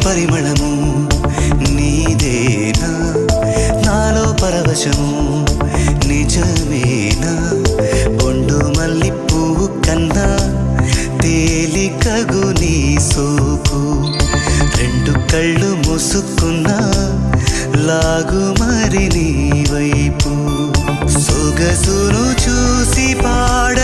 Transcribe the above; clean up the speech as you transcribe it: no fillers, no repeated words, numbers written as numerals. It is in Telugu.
పరిమళము నీదేనా నాలో పరవశము నిజమేనా బొండు మల్లి పువ్వు కన్నా తేలికగు నీ సోకు రెండు కళ్ళు మూసుకున్నా లాగు మరి నీ వైపు సొగసును చూసి పాడ